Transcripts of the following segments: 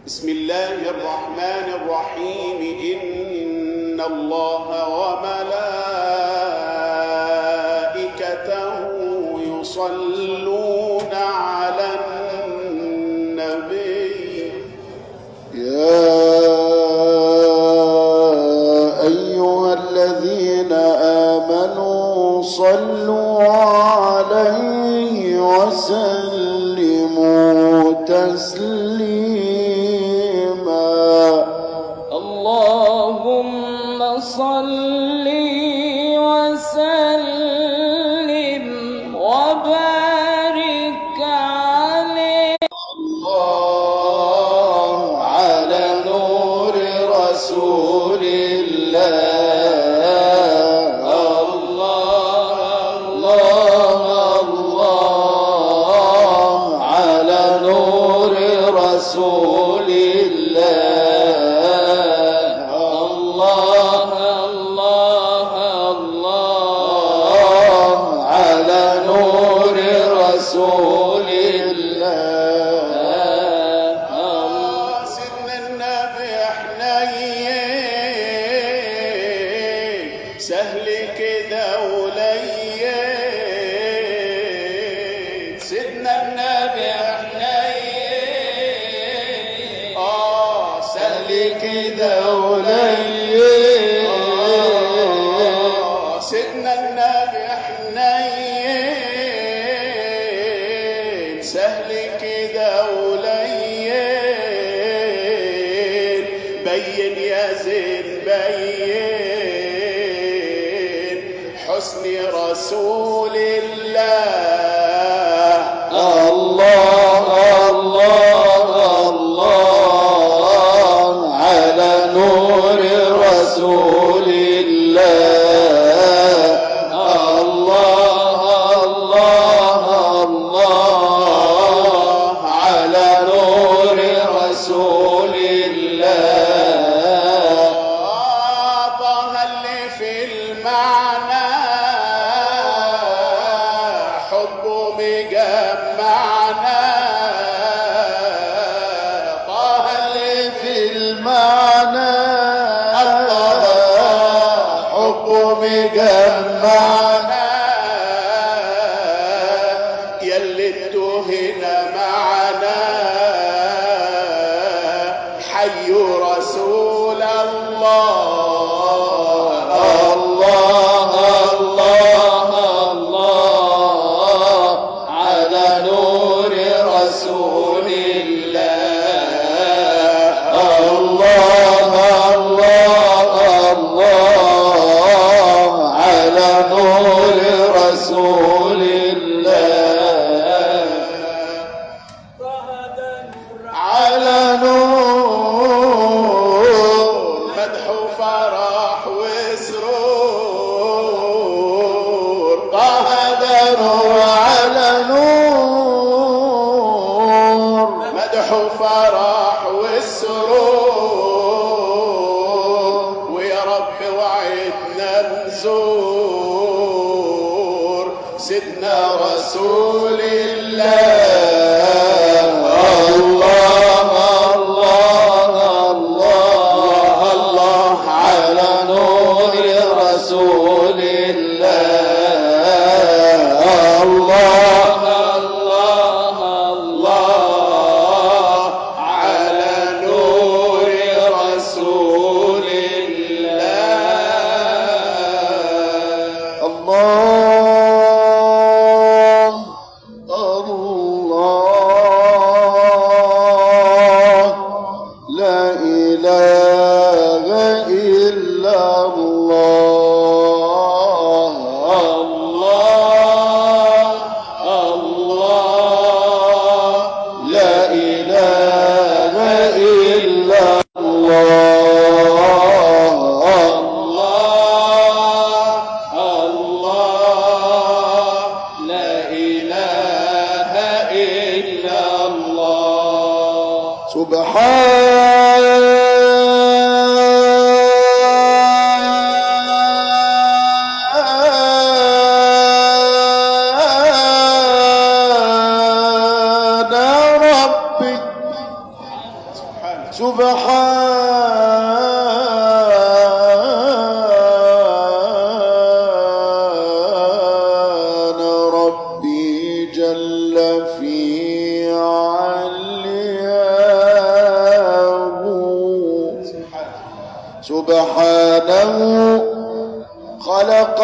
بسم الله الرحمن الرحيم. إن الله وملائكته يصلون على النبي يا أيها الذين آمنوا صلوا عليه وسلموا تسليما. اللهم صل وسلم وبارك عليه. الله على نور رسول الله. الله على نور رسول الله. الله على نور رسول الله. سيدنا النبي حنين سهل كده ولين. سيدنا النبي حنين سهل كده ولين. سيدنا النبي حنين سهل كده ولين. بين يا زين بين حسن رسول الله. الله على نور رسول الله. الله على نور رسول الله. طه اللي في المعنى حبه مجمعنا. طه اللي في المعنى حب مجمعنا. يلي انتهينا معنا حي رسول الله. الله على نور رسول الله. الله على نور رسول الله. على نور مدح وفرح وسرور. طه نور على نور مدح وفرح والسرور. ويا رب وعدنا نزور سيدنا رسول الله. الله على نور رسول الله. الله على نور رسول الله. الله لا إله إلا الله. الله لا إله إلا الله. لا إله إلا الله. خلق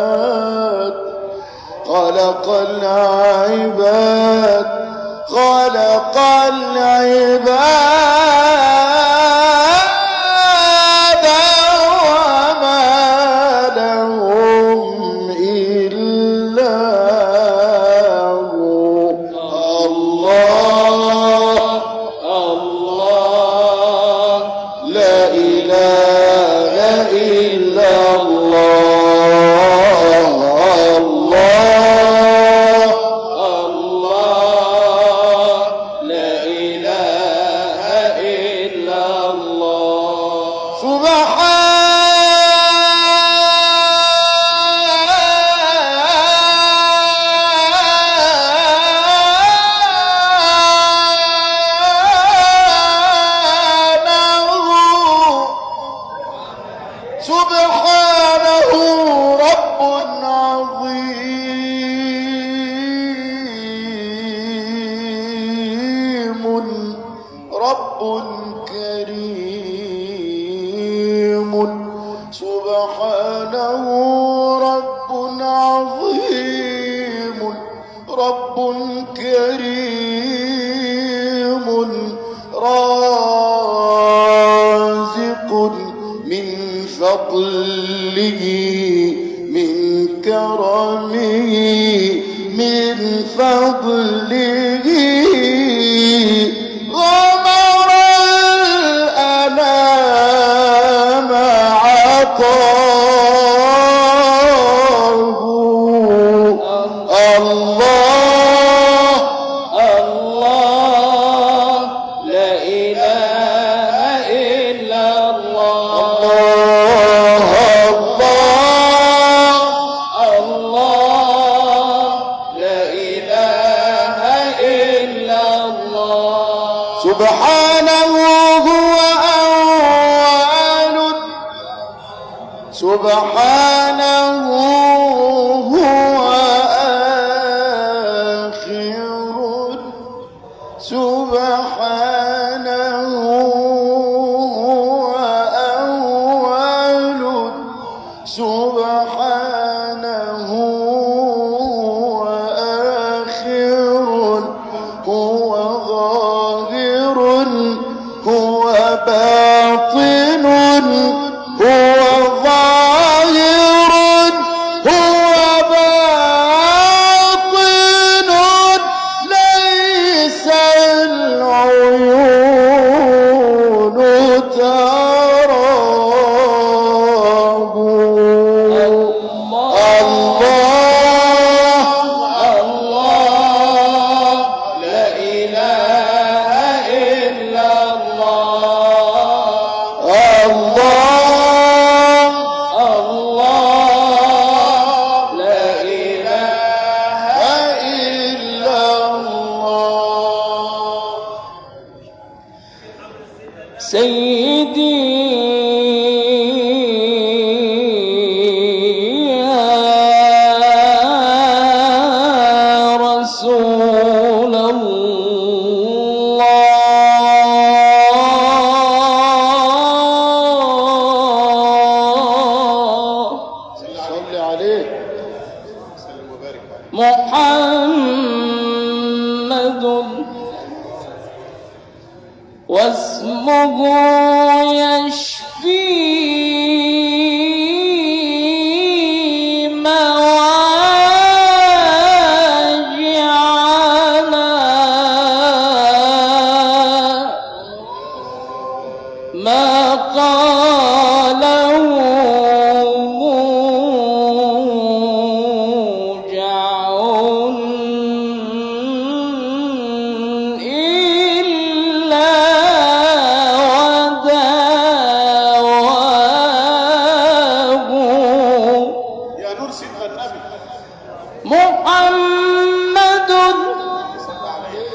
العباد خلق العباد خلق العباد وما لهم إلا هو. الله الله لا إله إلا الله. الله الله لا إله إلا الله سبحانه رب عظيم رب كريم. سبحانه رب عظيم رب كريم رازق من فضله من كرمه من فضله غمر الأنام عطاه. الله الله لا إله إلا الله الله لا إله إلا الله سبحانه هو أول سبحانه هو آخر سبحانه هو أول سبحانه هو آخر هو ظاهر هو باطن هو ظاهر هو باطن ليس العيون تراه. الله لا إله إلا الله الله لا إله إلا الله سيدي يا رسول الله صل عليه سلم وبارك عليه محمد واسمه يشفي مواجعنا ما قاله موجع إلا وداواه. يا نور سيدنا النبي محمد صلى عليه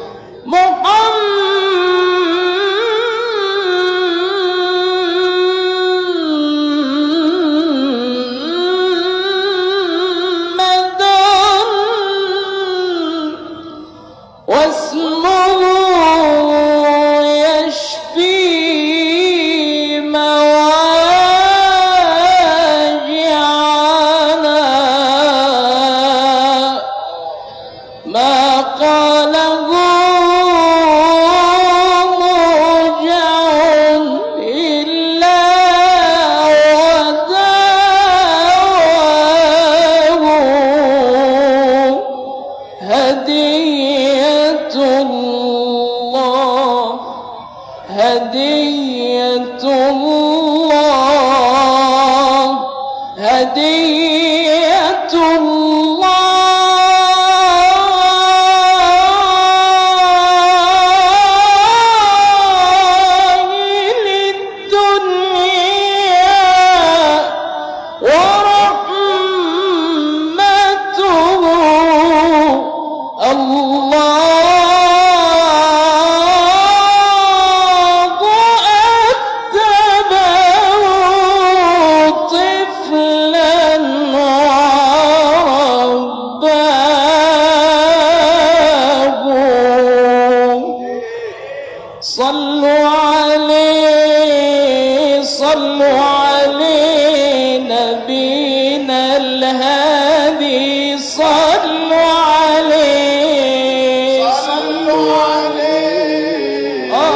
هدية الله هدية الله للدنيا ورحمته الله صلوا عليه نبينا الهادي صلوا عليه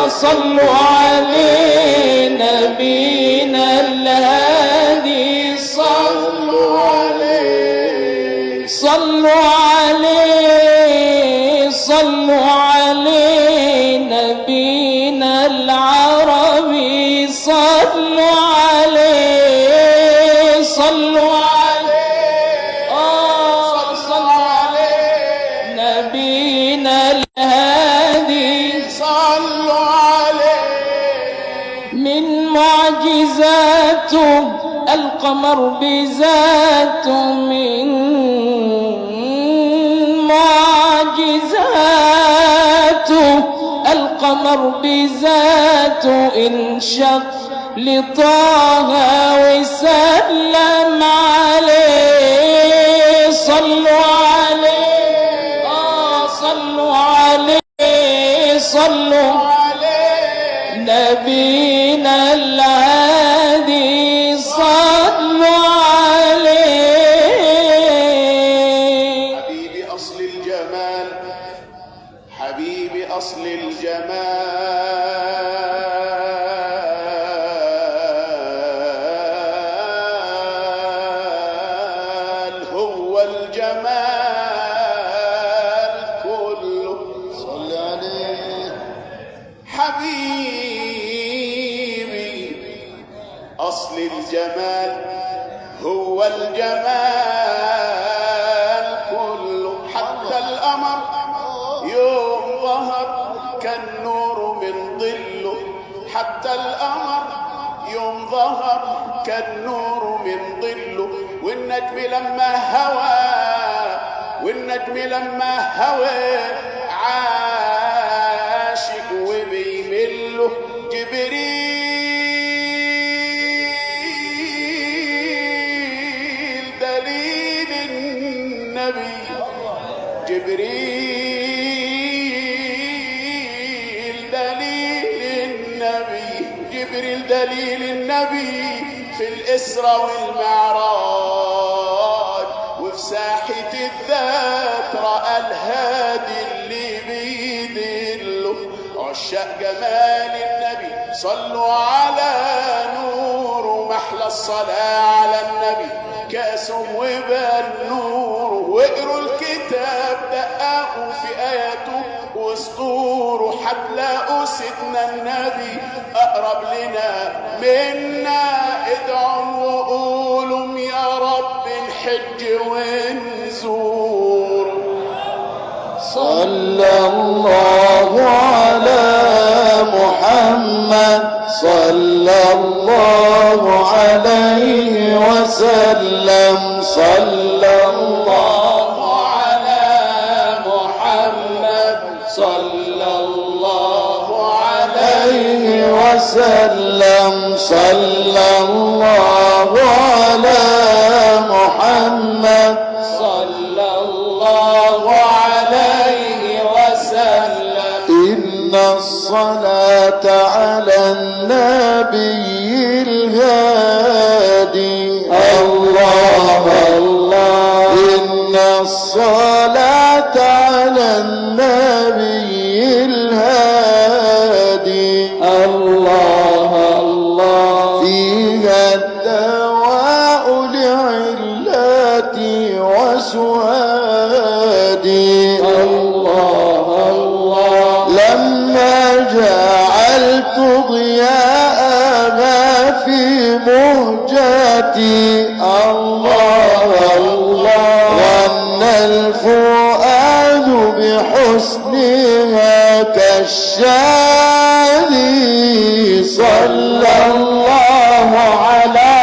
صلوا عليه نبينا الهادي صلوا عليه صلوا عليه نبينا العربي صلوا عليه صلوا عليه نبينا الهادي صلوا عليه. من معجزاته القمر بذاته من معجزاته القمر بذاته انشق لطه وسلم عليه صلوا عليه صلوا عليه صلوا عليه نبينا الهادي صلوا عليه. حبيبي أصل الجمال حبيبي أصل الجمال هو الجمال كله. صل عليه. حبيبي أصل الجمال هو الجمال كله. حتى القمر يوم ظهر كالنور من ظله. حتى القمر يوم ظهر كالنور من ظله. والنجم لما هوى والنجم لما هوى عاشق وبيمله. جبريل دليل النبي جبريل دليل النبي جبريل دليل النبي في الإسرى والمعراج. وفي ساحة الذات رأى الهادي اللي بيدله. عشاق جمال النبي صلوا على نور محلى الصلاة على النبي كاسم وبالنور. واقروا الكتاب دققوا في آياته واسطوره هتلاقوا سيدنا النبي أقرب لنا منا. ادعوا وقولوا يا رب نحج ونزور. صلى الله على محمد صلى الله عليه وسلم. صلى الله على محمد صلى الله عليه وسلم. صلى الله على محمد صلى الله عليه وسلم. إن الصلاة على النبي الهادي الله الله. إن الصلاة على النبي الهادي الله الله. فيها الدواء لعلاتي وسؤادي الله الله. لما جعلت ضياءها في مهجتي الله الله غن الفؤاد بحسنها كالشادي صلى الله على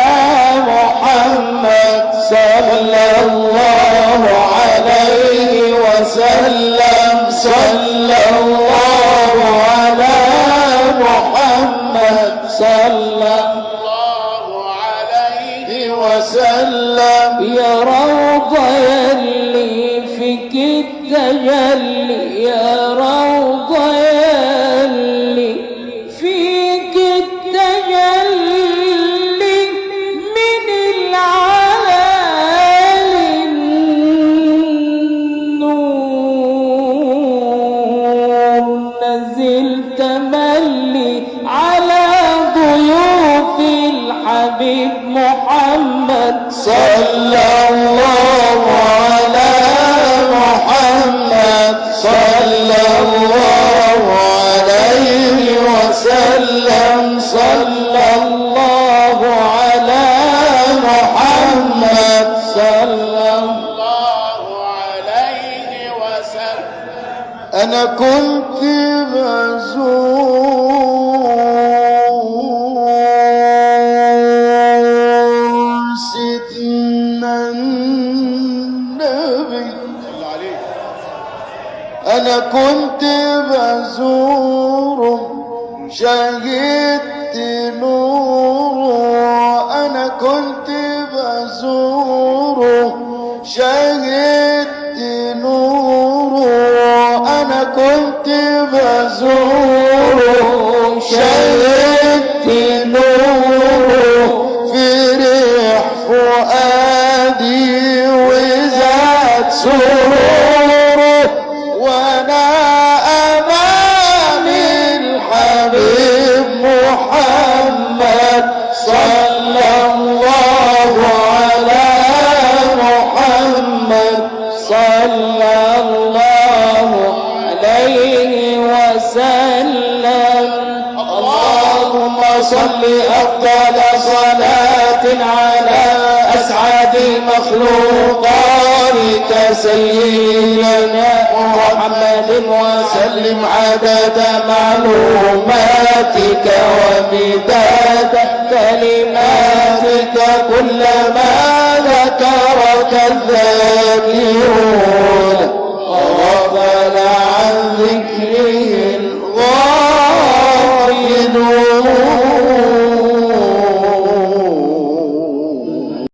محمد صلى الله عليه وسلم صلى الله على محمد صلى الله عليه وسلم يا روضة يلي فيك التجلي يا روضة يلي فيك التجلي من العالي النور نزل تملي على ضيوف الحبيب محمد صلى الله على محمد صلى الله عليه وسلم صلى الله على محمد صلى الله عليه وسلم. أنا كنت بزور سيدنا النبي صلى عليه. أنا كنت بزوره شهدت نوره أنا كنت بزوره شهدت نوره أنا كنت بزوره شهدت نوره في ريح فؤادي وزاد سروره وانا امام الحبيب محمد صلى الله على محمد صلى الله عليه وسلم اللهم صل افضل صلاة على اسعد مخلوقاتك سيدنا محمد وسلم عدد معلوماتك ومداد كلماتك كلما ذكرك الذاكرون وغفل عن ذكره